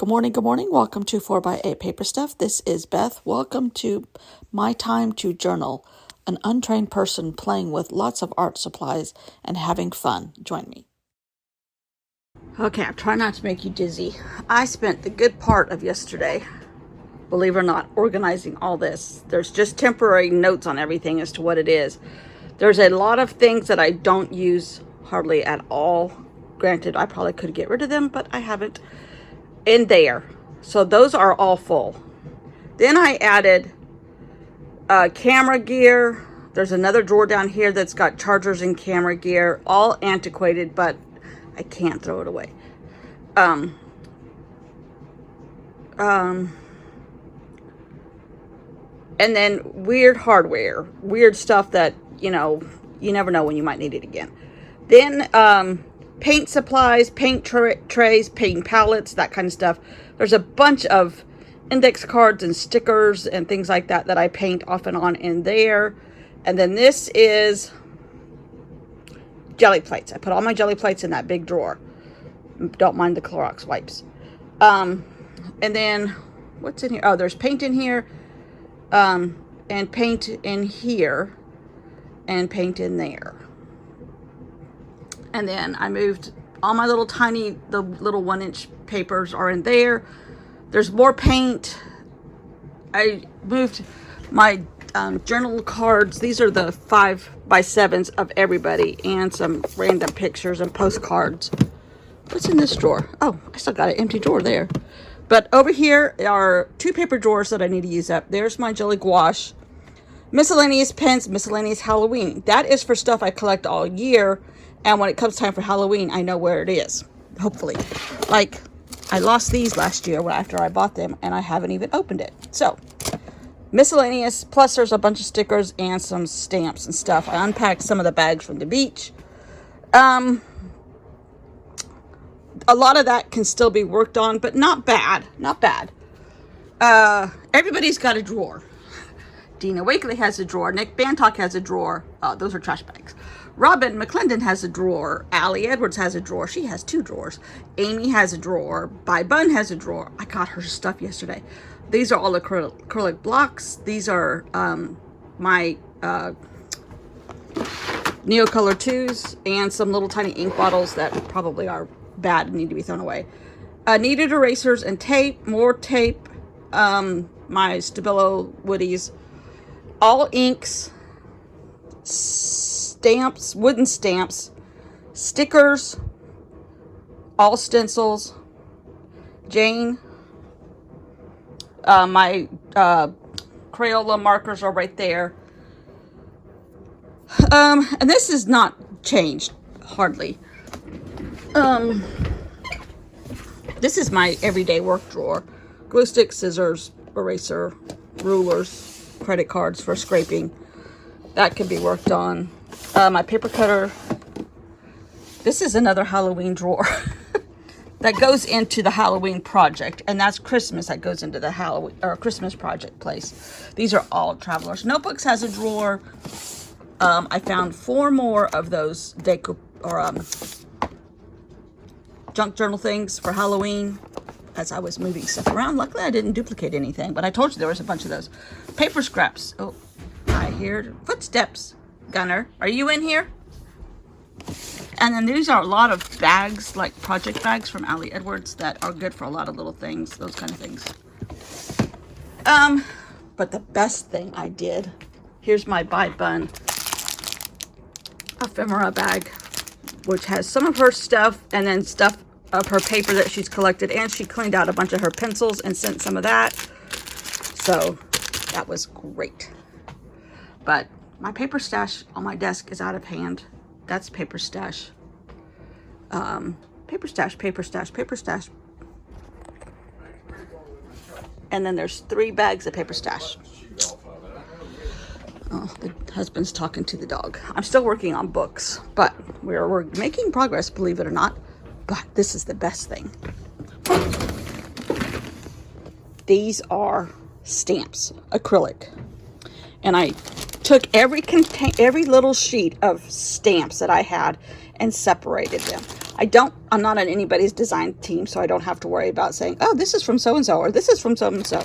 Good morning, good morning. Welcome to 4x8 Paper Stuff. This is Beth. Welcome to my time to journal. An untrained person playing with lots of art supplies and having fun. Join me. Okay, I'm trying not to make you dizzy. I spent the good part of yesterday, believe it or not, organizing all this. There's just temporary notes on everything as to what it is. There's a lot of things that I don't use hardly at all. Granted, I probably could get rid of them, but I haven't. In there, so those are all full. Then I added camera gear. There's another drawer down here that's got chargers and camera gear, all antiquated, but I can't throw it away. And then weird hardware, weird stuff that you never know when you might need it again. Then paint supplies, paint trays, paint palettes, that kind of stuff. There's a bunch of index cards and stickers and things like that that I paint off and on in there. And then this is jelly plates. I put all my jelly plates in that big drawer. Don't mind the Clorox wipes. And then what's in here? Oh, there's paint in here, and paint in here, and paint in there. And then I moved all my little tiny, the little 1-inch papers are in there. There's more paint. I moved my journal cards. These are the 5x7s of everybody and some random pictures and postcards. What's in this drawer? Oh, I still got an empty drawer there. But over here are 2 paper drawers that I need to use up. There's my jelly gouache. Miscellaneous pens, miscellaneous Halloween. That is for stuff I collect all year. And when it comes time for Halloween, I know where it is, hopefully. Like, I lost these last year after I bought them, and I haven't even opened it. So, miscellaneous, plus there's a bunch of stickers and some stamps and stuff. I unpacked some of the bags from the beach. A lot of that can still be worked on, but not bad. Not bad. Everybody's got a drawer. Dina Wakely has a drawer. Nick Bantock has a drawer. Those are trash bags. Robin McClendon has a drawer. Allie Edwards has a drawer. She has 2 drawers. Amy has a drawer. Bai Bun has a drawer. I got her stuff yesterday. These are all acrylic blocks. These are my Neocolor 2s and some little tiny ink bottles that probably are bad and need to be thrown away. Kneaded erasers and tape. More tape. My Stabilo Woodies. All inks. Stamps, wooden stamps, stickers, all stencils, Jane, my Crayola markers are right there, and this is not changed, hardly. This is my everyday work drawer, glue stick, scissors, eraser, rulers, credit cards for scraping, that can be worked on. My paper cutter. This is another Halloween drawer that goes into the Halloween project, and that's Christmas that goes into the Halloween or Christmas project place. These are all Travelers. Notebooks has a drawer. I found 4 more of those deco or junk journal things for Halloween as I was moving stuff around. Luckily, I didn't duplicate anything, but I told you there was a bunch of those. Paper scraps. Oh, I hear footsteps. Gunner, are you in here? And then these are a lot of bags, like project bags from Allie Edwards that are good for a lot of little things, those kind of things. But the best thing I did, here's my Bai Bun ephemera bag, which has some of her stuff and then stuff of her paper that she's collected, and she cleaned out a bunch of her pencils and sent some of that. So that was great. But my paper stash on my desk is out of hand. That's paper stash. Paper stash, paper stash, paper stash. And then there's 3 bags of paper stash. Oh, the husband's talking to the dog. I'm still working on books, but we're making progress, believe it or not. But this is the best thing. These are stamps, acrylic. And I took every little sheet of stamps that I had and separated them. I'm not on anybody's design team, so I don't have to worry about saying, oh, this is from so-and-so, or this is from so-and-so.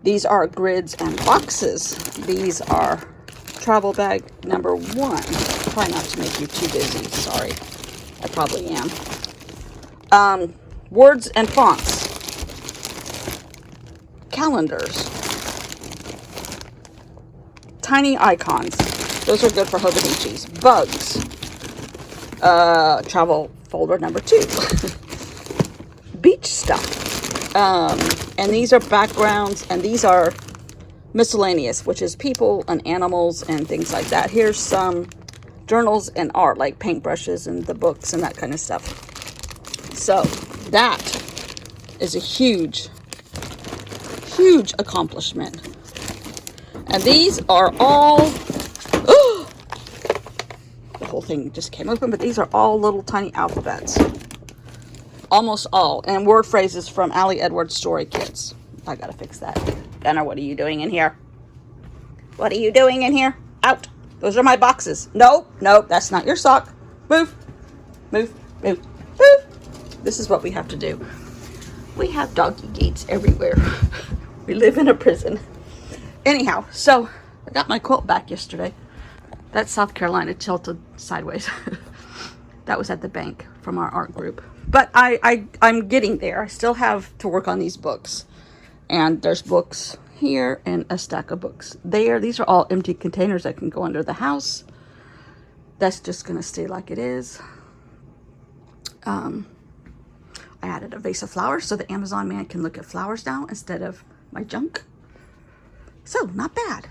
These are grids and boxes. These are travel bag number 1. Try not to make you too busy. Sorry. I probably am. Words and fonts. Calendars. Tiny icons. Those are good for Hobonichis. Bugs. Travel folder number 2. Beach stuff. And these are backgrounds, and these are miscellaneous, which is people and animals and things like that. Here's some journals and art, like paintbrushes and the books and that kind of stuff. So that is a huge accomplishment. And these are all, the whole thing just came open, but these are all little tiny alphabets. Almost all. And word phrases from Allie Edwards Story Kids. I gotta fix that. Gunnar, what are you doing in here? What are you doing in here? Out. Those are my boxes. Nope, that's not your sock. Move. Move. This is what we have to do. We have doggy gates everywhere. We live in a prison. Anyhow, so I got my quilt back yesterday. That's South Carolina tilted sideways. That was at the bank from our art group. But I'm getting there. I still have to work on these books. And there's books here and a stack of books there. These are all empty containers that can go under the house. That's just going to stay like it is. I added a vase of flowers so the Amazon man can look at flowers now instead of my junk. So, not bad.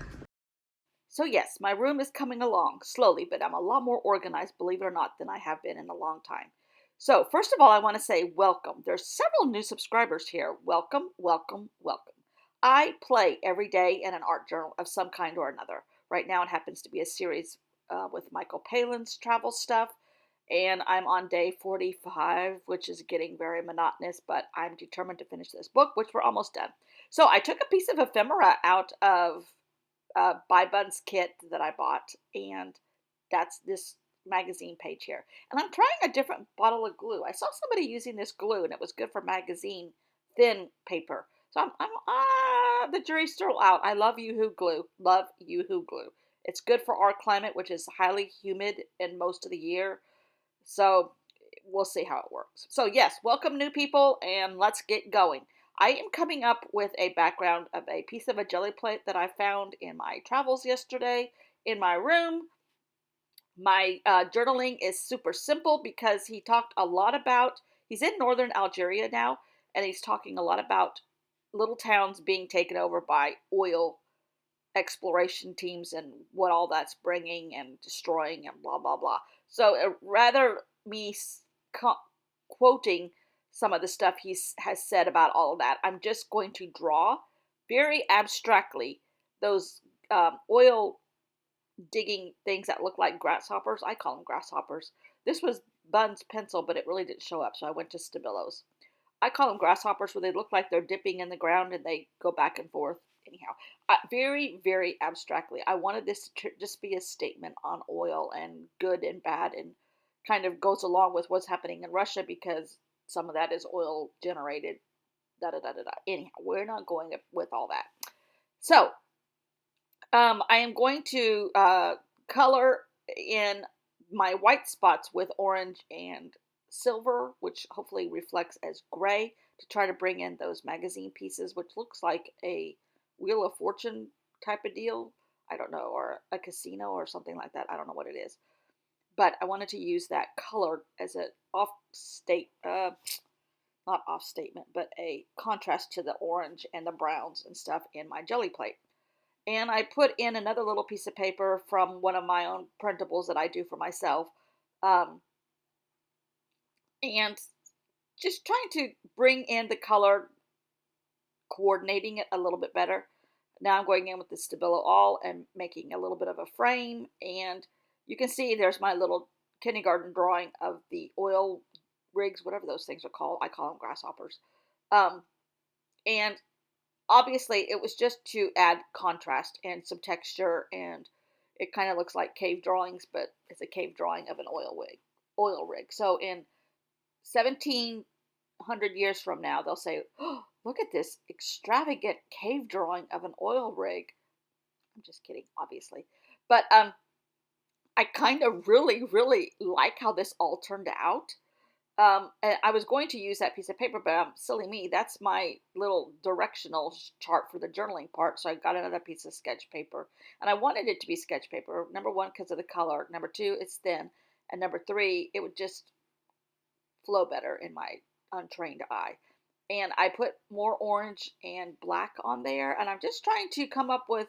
So yes, my room is coming along slowly, but I'm a lot more organized, believe it or not, than I have been in a long time. So first of all, I want to say welcome. There's several new subscribers here. Welcome, welcome, welcome. I play every day in an art journal of some kind or another. Right now it happens to be a series with Michael Palin's travel stuff, and I'm on day 45, which is getting very monotonous, but I'm determined to finish this book, which we're almost done. So I took a piece of ephemera out of Buy Buns kit that I bought, and that's this magazine page here. And I'm trying a different bottle of glue. I saw somebody using this glue, and it was good for magazine thin paper. So the jury's still out. I love Yoo-Hoo glue. Love Yoo-Hoo glue. It's good for our climate, which is highly humid in most of the year. So we'll see how it works. So yes, welcome new people, and let's get going. I am coming up with a background of a piece of a jelly plate that I found in my travels yesterday in my room. My journaling is super simple because he talked a lot about, he's in northern Algeria now, and he's talking a lot about little towns being taken over by oil exploration teams and what all that's bringing and destroying and blah, blah, blah. So rather me quoting some of the stuff he has said about all of that, I'm just going to draw very abstractly those oil digging things that look like grasshoppers. I call them grasshoppers. This was Bun's pencil, but it really didn't show up, so I went to Stabilo's. I call them grasshoppers, where they look like they're dipping in the ground and they go back and forth. Anyhow, very, very abstractly, I wanted this to just be a statement on oil and good and bad, and kind of goes along with what's happening in Russia because some of that is oil generated. Da da da da da. Anyhow, we're not going with all that. So, I am going to color in my white spots with orange and silver, which hopefully reflects as gray, to try to bring in those magazine pieces, which looks like a Wheel of Fortune type of deal. I don't know, or a casino or something like that. I don't know what it is. But I wanted to use that color as an not off statement, but a contrast to the orange and the browns and stuff in my jelly plate. And I put in another little piece of paper from one of my own printables that I do for myself. And just trying to bring in the color, coordinating it a little bit better. Now I'm going in with the Stabilo All and making a little bit of a frame. And you can see there's my little kindergarten drawing of the oil rigs, whatever those things are called. I call them grasshoppers. And obviously it was just to add contrast and some texture, and it kind of looks like cave drawings, but it's a cave drawing of an oil rig. oil rig. So in 1700 years from now, they'll say, oh, look at this extravagant cave drawing of an oil rig. I'm just kidding, obviously. But I kind of really like how this all turned out. And I was going to use that piece of paper, but silly me, that's my little directional chart for the journaling part. So I got another piece of sketch paper, and I wanted it to be sketch paper. Number one, because of the color. Number two, it's thin. And number three, it would just flow better in my untrained eye. And I put more orange and black on there, and I'm just trying to come up with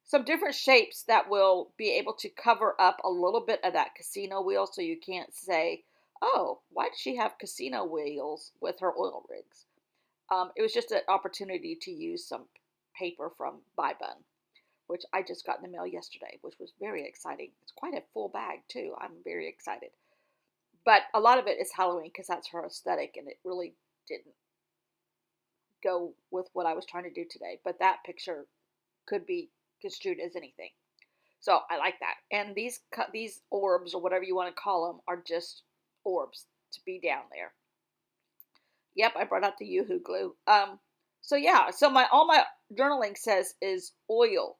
some different shapes that will be able to cover up a little bit of that casino wheel, so you can't say, oh, why does she have casino wheels with her oil rigs? It was just an opportunity to use some paper from Buy Bun, which I just got in the mail yesterday, which was very exciting. It's quite a full bag too. I'm very excited. But a lot of it is Halloween because that's her aesthetic, and it really didn't go with what I was trying to do today. But that picture could be construed as anything. So I like that. And these orbs, or whatever you want to call them, are just orbs to be down there. Yep, I brought out the Yoo-hoo glue. So yeah, so all my journaling says is oil.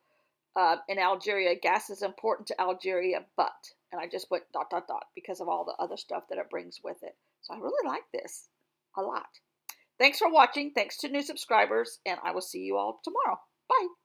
In Algeria, gas is important to Algeria, but, and I just put dot dot dot because of all the other stuff that it brings with it. So I really like this a lot. Thanks for watching. Thanks to new subscribers, and I will see you all tomorrow. Bye.